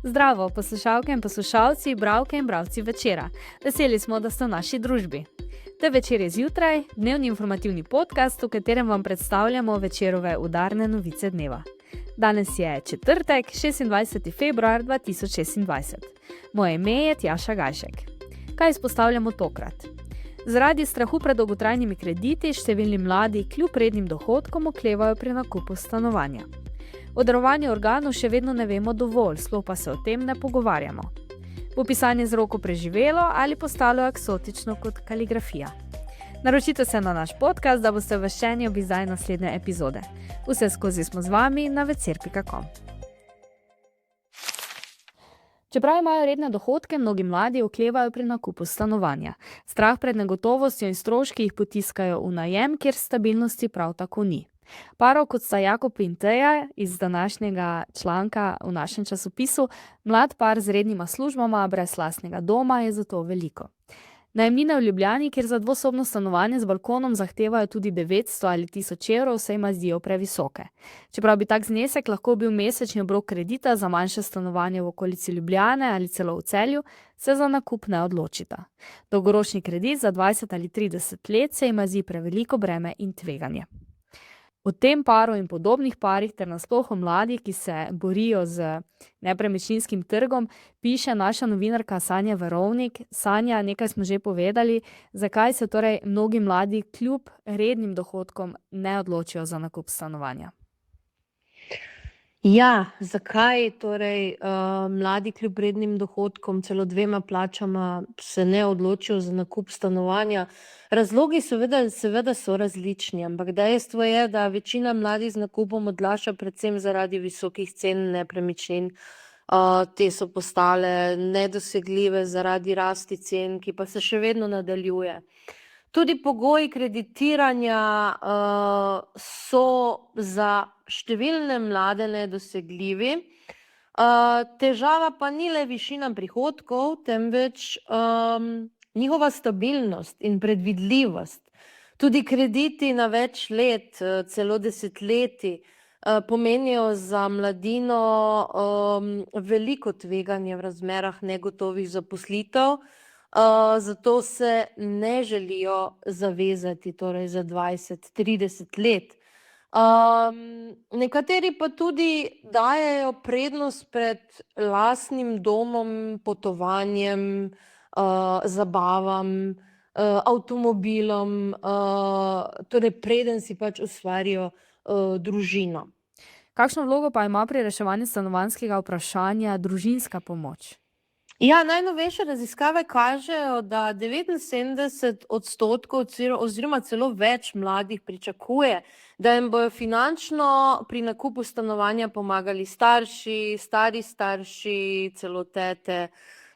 Zdravo, poslušalke in poslušalci, bralke in bralci Večera. Veseli smo, da ste v naši družbi. Te Večer je zjutraj, dnevni informativni podcast, v katerem vam predstavljamo Večerove udarne novice dneva. Danes je četrtek, 26. februar 2026. Moje ime je Tjaša Gajšek. Kaj izpostavljamo tokrat? Zaradi strahu pred dolgotrajnimi krediti številni mladi kljub rednim dohodkom oklevajo pri nakupu stanovanja. O darovanju organov še vedno ne vemo dovolj, sploh pa se o tem ne pogovarjamo. Bo pisanje z roko preživelo ali postalo eksotično kot kaligrafija? Naročite se na naš podcast, da boste obveščeni ob izdaji naslednje epizode. Vse skozi smo z vami na vecer.com. Čeprav imajo redne dohodke, mnogi mladi oklevajo pri nakupu stanovanja. Strah pred negotovostjo in stroški jih potiskajo v najem, kjer stabilnosti prav tako ni. Parov kot sta Jakob in Teja iz današnjega članka v našem časopisu, mlad par z rednima službama brez lastnega doma je zato veliko. Najemnine v Ljubljani, kjer za dvosobno stanovanje z balkonom zahtevajo tudi 900 ali 1000 evrov, se jima zdijo previsoke. Čeprav bi tak znesek lahko bil mesečni obrok kredita za manjše stanovanje v okolici Ljubljane ali celo v Celju, se za nakup ne odločita. Dolgoročni kredit za 20 ali 30 let se jima zdi preveliko breme in tveganje. O tem paru in podobnih parih ter nasploh o mladih, ki se borijo z nepremičninskim trgom, piše naša novinarka Sanja Verovnik. Sanja, nekaj smo že povedali, zakaj se torej mnogi mladi kljub rednim dohodkom ne odločijo za nakup stanovanja? Ja, zakaj torej mladi kljub rednim dohodkom, celo 2 plačama, se ne odločijo za nakup stanovanja? Razlogi seveda so različni, ampak dejstvo je, da večina mladih z nakupom odlaša predvsem zaradi visokih cen nepremičnin. Te so postale nedosegljive zaradi rasti cen, ki pa se še vedno nadaljuje. Tudi pogoji kreditiranja so za številne mlade nedosegljivi. Težava pa ni le višina prihodkov, temveč njihova stabilnost in predvidljivost. Tudi krediti na več let, celo desetletij, pomenijo za mladino veliko tveganje v razmerah negotovih zaposlitev. Zato se ne želijo zavezati torej za 20-30 let. Nekateri pa tudi dajejo prednost pred lastnim domom, potovanjem, zabavam, avtomobilom, torej preden si pač ustvarijo družino. Kakšno vlogo pa ima pri reševanju stanovanjskega vprašanja družinska pomoč? Ja, najnovejše raziskave kažejo, da 79% oziroma celo več mladih pričakuje, da jim bojo finančno pri nakupu stanovanja pomagali starši, stari starši, celo tete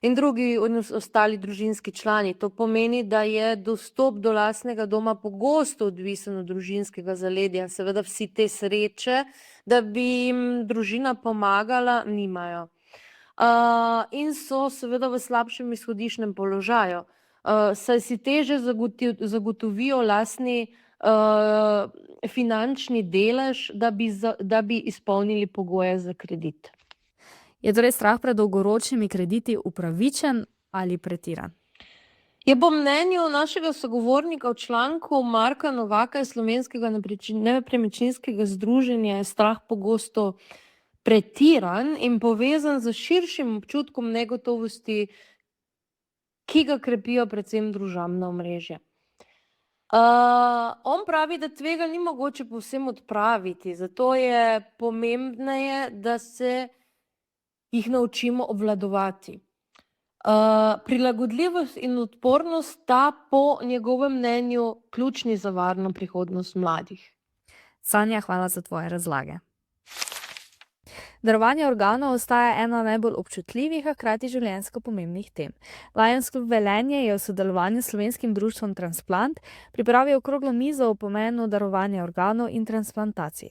in drugi ostali družinski člani. To pomeni, da je dostop do lastnega doma pogosto odvisen od družinskega zaledja. Seveda vsi te sreče, da bi jim družina pomagala, nimajo. In so seveda v slabšem izhodiščnem položaju, saj si težje zagotovijo lastni finančni delež, da bi izpolnili pogoje za kredit. Je torej strah pred dolgoročnimi krediti upravičen ali pretiran? Je po mnenju našega sogovornika v članku Marka Novaka iz Slovenskega nepremičninskega združenja strah pogosto pretiran in povezan z širšim občutkom negotovosti, ki ga krepijo predvsem družabna omrežja. On pravi, da tvega ni mogoče povsem odpraviti, zato je pomembneje, da se jih naučimo obvladovati. Prilagodljivost in odpornost sta po njegovem mnenju ključni za varno prihodnost mladih. Sanja, hvala za tvoje razlage. Darovanje organov ostaja ena najbolj občutljivih, a hkrati življenjsko pomembnih tem. Lions Club Velenje je v sodelovanju s Slovenskim društvom Transplant pripravil okroglo mizo o pomenu darovanja organov in transplantacij.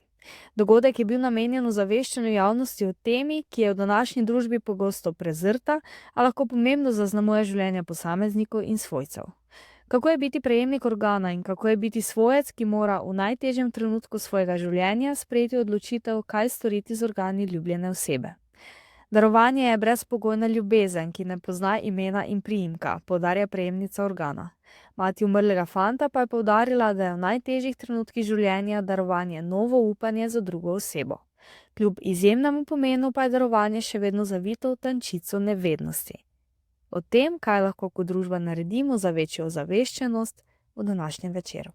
Dogodek je bil namenjen ozaveščanju javnosti o temi, ki je v današnji družbi pogosto prezrta, a lahko pomembno zaznamuje življenja posameznikov in svojcev. Kako je biti prejemnik organa in kako je biti svojec, ki mora v najtežjem trenutku svojega življenja sprejeti odločitev, kaj storiti z organi ljubljene osebe? Darovanje je brezpogojna ljubezen, ki ne pozna imena in priimka, poudarja prejemnica organa. Mati umrlega fanta pa je poudarila, da je v najtežjih trenutkih življenja darovanje novo upanje za drugo osebo. Kljub izjemnemu pomenu pa je darovanje še vedno zavito v tančico nevednosti. O tem, kaj lahko kot družba naredimo za večjo ozaveščenost, v današnjem večeru.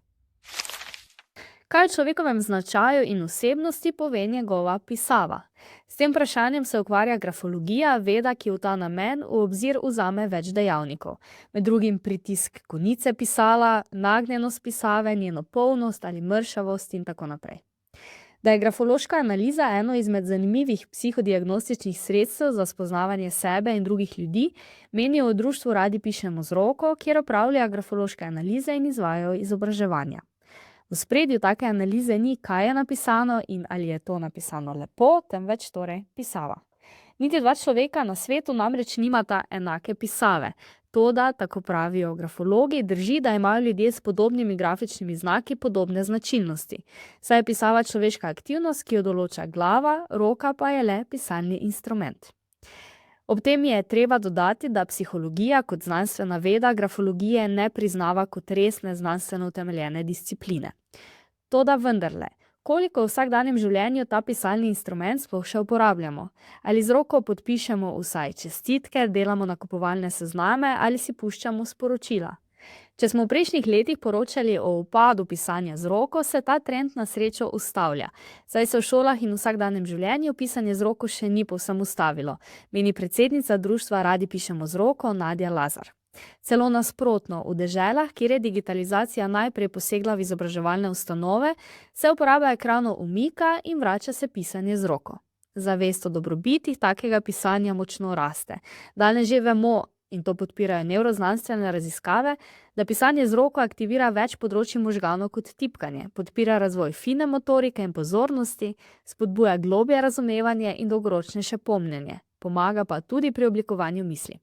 Kaj o človekovem značaju in osebnosti pove njegova pisava? S tem vprašanjem se ukvarja grafologija, veda, ki v ta namen v obzir vzame več dejavnikov. Med drugim pritisk konice pisala, nagnjenost pisave, njeno polnost ali mršavost in tako naprej. Da je grafološka analiza eno izmed zanimivih psihodiagnostičnih sredstev za spoznavanje sebe in drugih ljudi, menijo v društvu Radi pišemo z roko, kjer opravljajo grafološke analize in izvajajo izobraževanja. V spredju take analize ni, kaj je napisano in ali je to napisano lepo, temveč torej pisava. Niti dva človeka na svetu namreč nimata enake pisave. Toda, tako pravijo grafologi, drži, da imajo ljudje s podobnimi grafičnimi znaki podobne značilnosti. Saj je pisava človeška aktivnost, ki jo določa glava, roka pa je le pisalni instrument. Ob tem je treba dodati, da psihologija kot znanstvena veda grafologije ne priznava kot resne znanstveno utemeljene discipline. Toda vendarle, koliko v vsakdanjem življenju ta pisalni instrument sploh še uporabljamo? Ali z roko podpišemo vsaj čestitke, delamo nakupovalne sezname ali si puščamo sporočila? Če smo v prejšnjih letih poročali o upadu pisanja z roko, se ta trend na srečo ustavlja, saj se v šolah in vsakdanjem življenju pisanje z roko še ni povsem ustavilo, meni predsednica društva Radi pišemo z roko Nadja Lazar. Celo nasprotno, v deželah, kjer je digitalizacija najprej posegla v izobraževalne ustanove, se uporaba ekranov umika in vrača se pisanje z roko. Zavest o dobrobitih takega pisanja močno raste. Danes že vemo, in to podpirajo nevroznanstvene raziskave, da pisanje z roko aktivira več področij možganov kot tipkanje, podpira razvoj fine motorike in pozornosti, spodbuja globlje razumevanje in dolgoročnejše pomnjenje, pomaga pa tudi pri oblikovanju misli.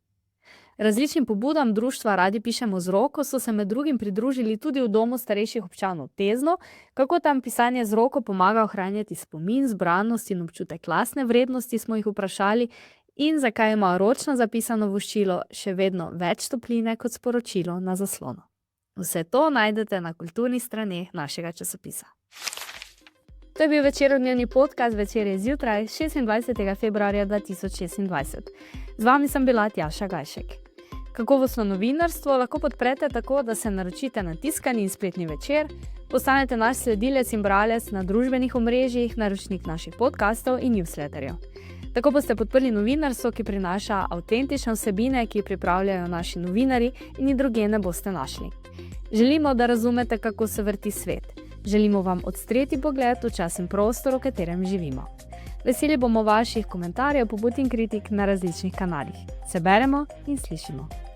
Različnim pobudam društva Radi pišemo z roko so se med drugim pridružili tudi v domu starejših občanov Tezno, kako tam pisanje z roko pomaga ohranjati spomin, zbranost in občutek lastne vrednosti, smo jih vprašali, in zakaj ima ročno zapisano voščilo še vedno več topline kot sporočilo na zaslonu. Vse to najdete na kulturnih straneh našega časopisa. To je bil večerodnevni podcast Večer je zjutraj 26. februarja 2026. Z vami sem bila Tjaša Gajšek. Kakovostno novinarstvo lahko podprete tako, da se naročite na tiskani in spletni Večer, postanete naš sledilec in bralec na družbenih omrežjih, naročnik naših podcastov in newsletterjev. Tako boste podprli novinarstvo, ki prinaša avtentične vsebine, ki pripravljajo naši novinarji in jih drugje ne boste našli. Želimo, da razumete, kako se vrti svet. Želimo vam odstreti pogled v čas in prostor, v katerem živimo. Veseli bomo vaših komentarjev, pobud in kritik na različnih kanalih. Se beremo in slišimo.